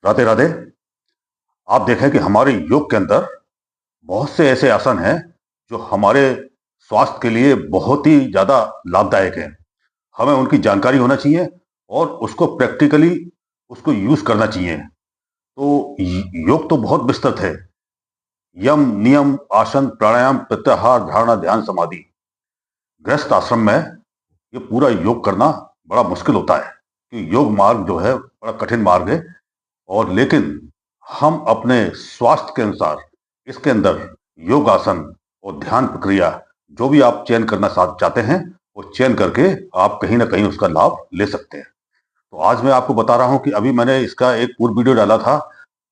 राधे राधे। आप देखें कि हमारे योग के अंदर बहुत से ऐसे आसन हैं जो हमारे स्वास्थ्य के लिए बहुत ही ज्यादा लाभदायक हैं। हमें उनकी जानकारी होना चाहिए और उसको प्रैक्टिकली उसको यूज करना चाहिए। तो योग तो बहुत विस्तृत है। यम नियम आसन प्राणायाम प्रत्याहार धारणा ध्यान समाधि। गृहस्थ आश्रम में ये पूरा योग करना बड़ा मुश्किल होता है कि योग मार्ग जो है बड़ा कठिन मार्ग है। और लेकिन हम अपने स्वास्थ्य के अनुसार इसके अंदर योग आसन और ध्यान प्रक्रिया जो भी आप चयन करना चाहते हैं वो चयन करके आप कहीं ना कहीं उसका लाभ ले सकते हैं। तो आज मैं आपको बता रहा हूं कि अभी मैंने इसका एक पूर्व वीडियो डाला था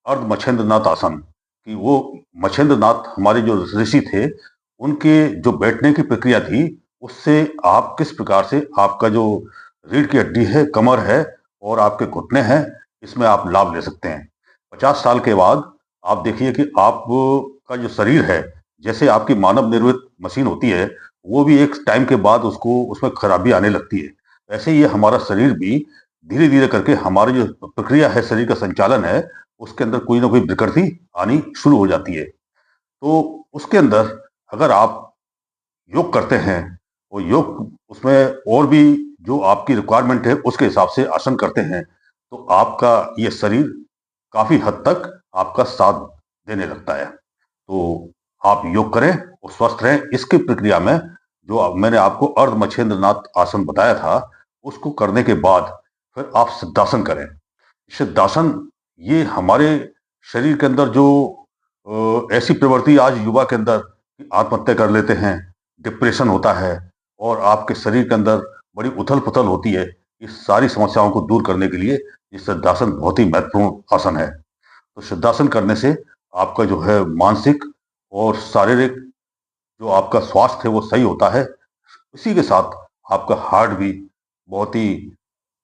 अर्ध मच्छेंद्रनाथ आसन कि वो मच्छेंद्रनाथ हमारे जो ऋषि थे उनके जो बैठने की प्रक्रिया थी उससे आप किस प्रकार से आपका जो रीढ़ की हड्डी है, कमर है और आपके घुटने हैं, इसमें आप लाभ ले सकते हैं। 50 साल के बाद आप देखिए कि आपका जो शरीर है, जैसे आपकी मानव निर्मित मशीन होती है, वो भी एक टाइम के बाद उसको उसमें खराबी आने लगती है। ऐसे ही हमारा शरीर भी धीरे धीरे करके हमारी जो प्रक्रिया है, शरीर का संचालन है, उसके अंदर कोई ना कोई विकृति आनी शुरू हो जाती है। तो उसके अंदर अगर आप योग करते हैं और योग उसमें और भी जो आपकी रिक्वायरमेंट है उसके हिसाब से आसन करते हैं तो आपका ये शरीर काफी हद तक आपका साथ देने लगता है। तो आप योग करें और स्वस्थ रहें। इसकी प्रक्रिया में जो मैंने आपको अर्ध मच्छेंद्रनाथ आसन बताया था उसको करने के बाद फिर आप सिद्धासन करें। सिद्धासन ये हमारे शरीर के अंदर जो ऐसी प्रवृत्ति आज युवा के अंदर आत्महत्या कर लेते हैं, डिप्रेशन होता है और आपके शरीर के अंदर बड़ी उथल पुथल होती है, इस सारी समस्याओं को दूर करने के लिए ये सिद्धासन बहुत ही महत्वपूर्ण आसन है। तो सिद्धासन करने से आपका जो है मानसिक और शारीरिक जो आपका स्वास्थ्य है वो सही होता है। इसी के साथ आपका हार्ट भी बहुत ही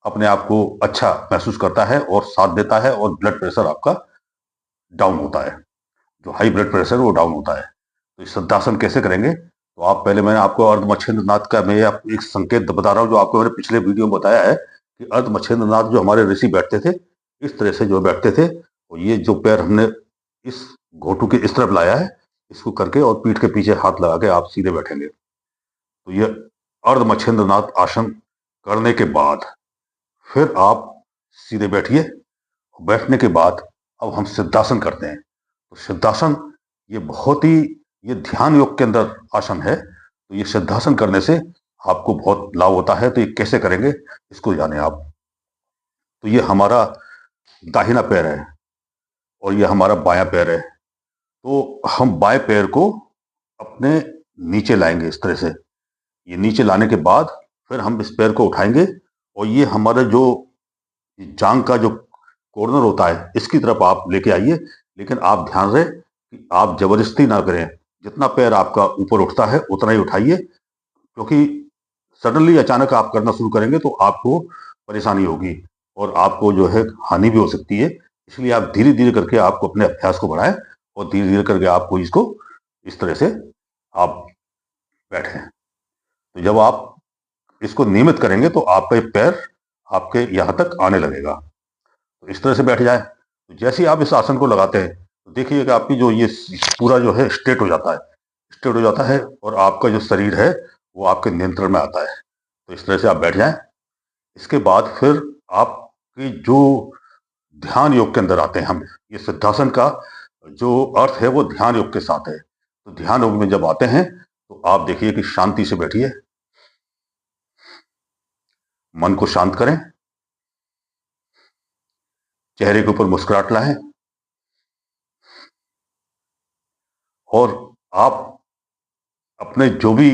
अपने आप को अच्छा महसूस करता है और साथ देता है और ब्लड प्रेशर आपका डाउन होता है, जो हाई ब्लड प्रेशर वो डाउन होता है। तो इस सिद्धासन कैसे करेंगे, तो आप पहले मैंने आपको अर्ध मच्छेंद्रनाथ का मैं एक संकेत बता रहा हूँ जो आपको मैंने पिछले वीडियो में बताया है कि अर्ध मच्छेंद्रनाथ जो हमारे ऋषि बैठते थे इस तरह से जो बैठते थे, और ये जो पैर हमने इस घोटू के इस तरफ लाया है, इसको करके और पीठ के पीछे हाथ लगा के आप सीधे बैठेंगे। तो ये अर्ध मच्छेंद्रनाथ आसन करने के बाद फिर आप सीधे बैठिए। बैठने के बाद अब हम सिद्धासन करते हैं। तो सिद्धासन ये बहुत ही ये ध्यान योग के अंदर आसन है। तो ये सिद्धासन करने से आपको बहुत लाभ होता है। तो ये कैसे करेंगे इसको जाने आप। तो ये हमारा दाहिना पैर है और ये हमारा बायां पैर है। तो हम बाएं पैर को अपने नीचे लाएंगे इस तरह से। ये नीचे लाने के बाद फिर हम इस पैर को उठाएंगे और ये हमारा जो जांग का जो कॉर्नर होता है इसकी तरफ आप लेके आइए। लेकिन आप ध्यान रहे कि आप जबरदस्ती ना करें, जितना पैर आपका ऊपर उठता है उतना ही उठाइए, क्योंकि सडनली अचानक आप करना शुरू करेंगे तो आपको परेशानी होगी और आपको जो है हानि भी हो सकती है। इसलिए आप धीरे धीरे करके आपको अपने अभ्यास को बढ़ाएं और धीरे धीरे करके आपको इसको इस तरह से आप बैठें। तो जब आप इसको नियमित करेंगे तो आपका ये पैर आपके यहाँ तक आने लगेगा। तो इस तरह से बैठ जाए। तो जैसे ही आप इस आसन को लगाते हैं तो देखिएगा आपकी जो ये पूरा जो है स्ट्रेट हो जाता है, स्ट्रेट हो जाता है और आपका जो शरीर है वो आपके नियंत्रण में आता है। तो इस तरह से आप बैठ जाएं। इसके बाद फिर आपकी जो ध्यान योग के अंदर आते हैं हम, ये सिद्धासन का जो अर्थ है वो ध्यान योग के साथ है। तो ध्यान योग में जब आते हैं तो आप देखिए कि शांति से बैठिए, मन को शांत करें, चेहरे के ऊपर मुस्कुराहट लाएं और आप अपने जो भी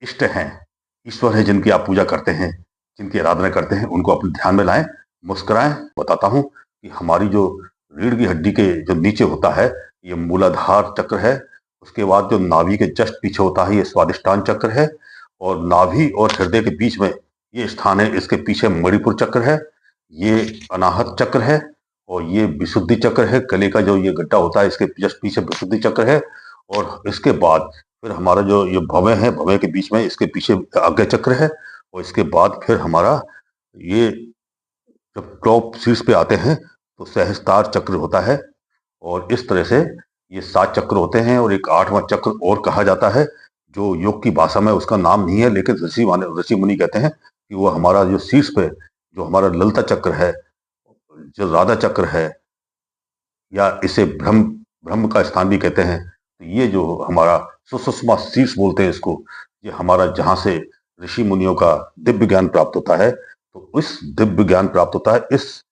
इष्ट हैं, ईश्वर है जिनकी आप पूजा करते हैं, जिनकी आराधना करते हैं, उनको अपने ध्यान में लाएं, मुस्कुराएं। बताता हूं कि हमारी जो रीढ़ की हड्डी के जो नीचे होता है ये मूलाधार चक्र है। उसके बाद जो नाभि के जस्ट पीछे होता है ये स्वादिष्टान चक्र है और नाभि और हृदय के बीच में ये स्थान है, इसके पीछे मणिपुर चक्र है, ये अनाहत चक्र है और ये विशुद्धि चक्र है। गले का जो ये गड्ढा होता है इसके जस्ट पीछे विशुद्धि चक्र है। और इसके बाद फिर हमारा जो ये भवें है, भवें के बीच में इसके पीछे आज्ञा चक्र है और इसके बाद फिर हमारा ये जब टॉप शीर्ष पे आते हैं तो सहस्त्रार चक्र होता है। और इस तरह से ये 7 चक्र होते हैं और एक 8वां चक्र और कहा जाता है, जो योग की भाषा में उसका नाम नहीं है, लेकिन ऋषि मुनि कहते हैं कि वो हमारा जो शीर्ष पे जो हमारा ललिता चक्र है, जो राधा चक्र है, या इसे ब्रह्म ब्रह्म का स्थान भी कहते हैं। तो ये जो हमारा सुषुम्ना शीर्ष बोलते हैं इसको, ये हमारा जहाँ से ऋषि मुनियों का दिव्य ज्ञान प्राप्त होता है। तो इस दिव्य ज्ञान प्राप्त होता है इस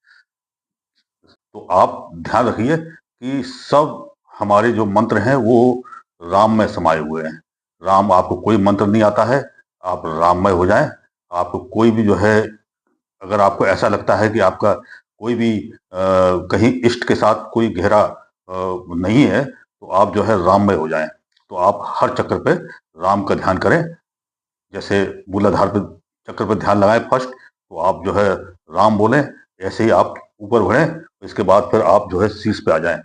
तो आप ध्यान रखिए कि सब हमारे जो मंत्र हैं वो राम में समाये हुए हैं। राम, आपको कोई मंत्र नहीं आता है, आप राममय हो जाएं। आपको कोई भी जो है, अगर आपको ऐसा लगता है कि आपका कोई भी कहीं इष्ट के साथ कोई गहरा नहीं है, तो आप जो है राममय हो जाएं। तो आप हर चक्र पे राम का ध्यान करें। जैसे मूलाधार पे चक्र पे ध्यान लगाएं फर्स्ट, तो आप जो है राम बोलें, ऐसे ही आप ऊपर बढ़ें। इसके बाद फिर आप जो है शीर्ष पे आ जाएं।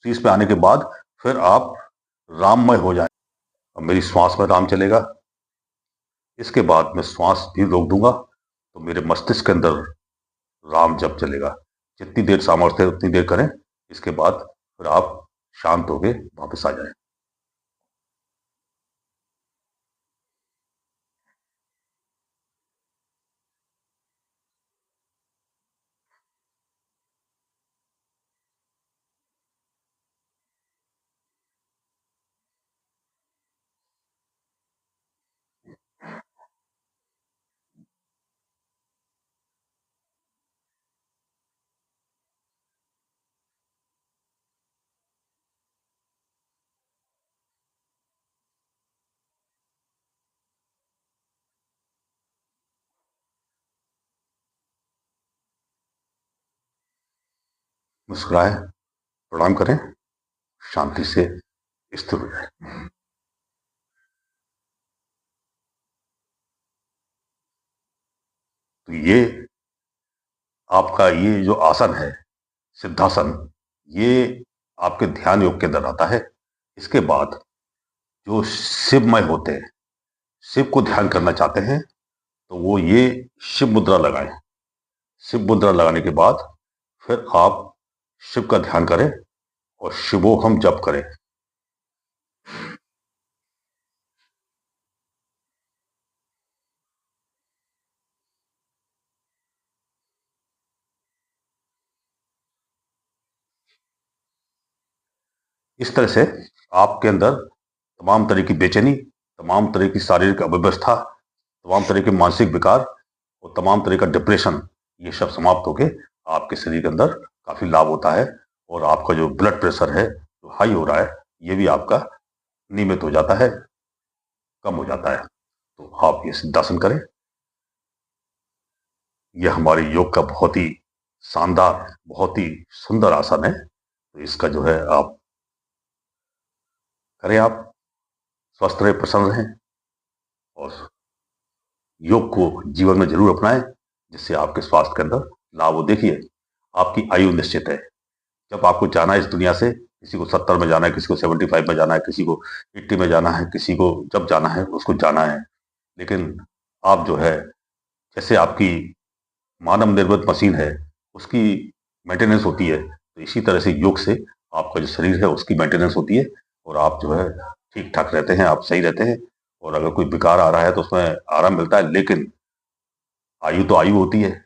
शीर्ष पे आने के बाद फिर आप राममय हो जाएं। अब मेरी श्वास में राम चलेगा। इसके बाद मैं श्वास भी रोक दूंगा, तो मेरे मस्तिष्क के अंदर राम जप चलेगा। जितनी देर सामर्थ्य है उतनी देर करें। इसके बाद फिर आप शांत होके वापस आ जाएं। मुस्कुराएं, प्रणाम करें, शांति से स्थिर हो जाए। तो ये आपका ये जो आसन है, सिद्धासन, ये आपके ध्यान योग के अंदर आता है। इसके बाद जो शिवमय होते हैं, शिव को ध्यान करना चाहते हैं, तो वो ये शिव मुद्रा लगाएं। शिव मुद्रा लगाने के बाद फिर आप शिव का ध्यान करें और शिवोहम जप करें। इस तरह से आपके अंदर तमाम तरह की बेचैनी, तमाम तरह की शारीरिक अव्यवस्था, तमाम तरह के मानसिक विकार और तमाम तरह का डिप्रेशन, ये सब समाप्त होके आपके शरीर के अंदर काफी लाभ होता है। और आपका जो ब्लड प्रेशर है जो हाई हो रहा है, ये भी आपका नियमित हो जाता है, कम हो जाता है। तो आप ये सिद्धासन करें। यह हमारे योग का बहुत ही शानदार, बहुत ही सुंदर आसन है। तो इसका जो है आप करें। आप स्वस्थ रहे, प्रसन्न रहें और योग को जीवन में जरूर अपनाएं, जिससे आपके स्वास्थ्य के अंदर लाभ हो। देखिए, आपकी आयु निश्चित है। जब आपको जाना है इस दुनिया से, किसी को 70 में जाना है, किसी को 75 में जाना है, किसी को 80 में जाना है, किसी को जब जाना है उसको जाना है। लेकिन आप जो है, जैसे आपकी मानव निर्मित मशीन है, उसकी मेंटेनेंस होती है, तो इसी तरह से योग से आपका जो शरीर है उसकी मेंटेनेंस होती है और आप जो है ठीक ठाक रहते हैं, आप सही रहते हैं। और अगर कोई विकार आ रहा है तो उसमें आराम मिलता है। लेकिन आयु तो आयु होती है,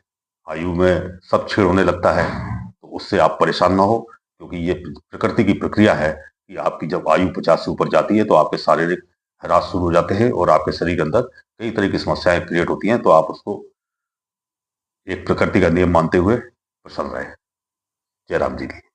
आयु में सब छेड़ होने लगता है, तो उससे आप परेशान ना हो, क्योंकि ये प्रकृति की प्रक्रिया है कि आपकी जब आयु 50 से ऊपर जाती है तो आपके शारीरिक ह्रास शुरू हो जाते हैं और आपके शरीर के अंदर कई तरह की समस्याएं क्रिएट होती हैं। तो आप उसको एक प्रकृति का नियम मानते हुए प्रसन्न रहे। जय राम जी की।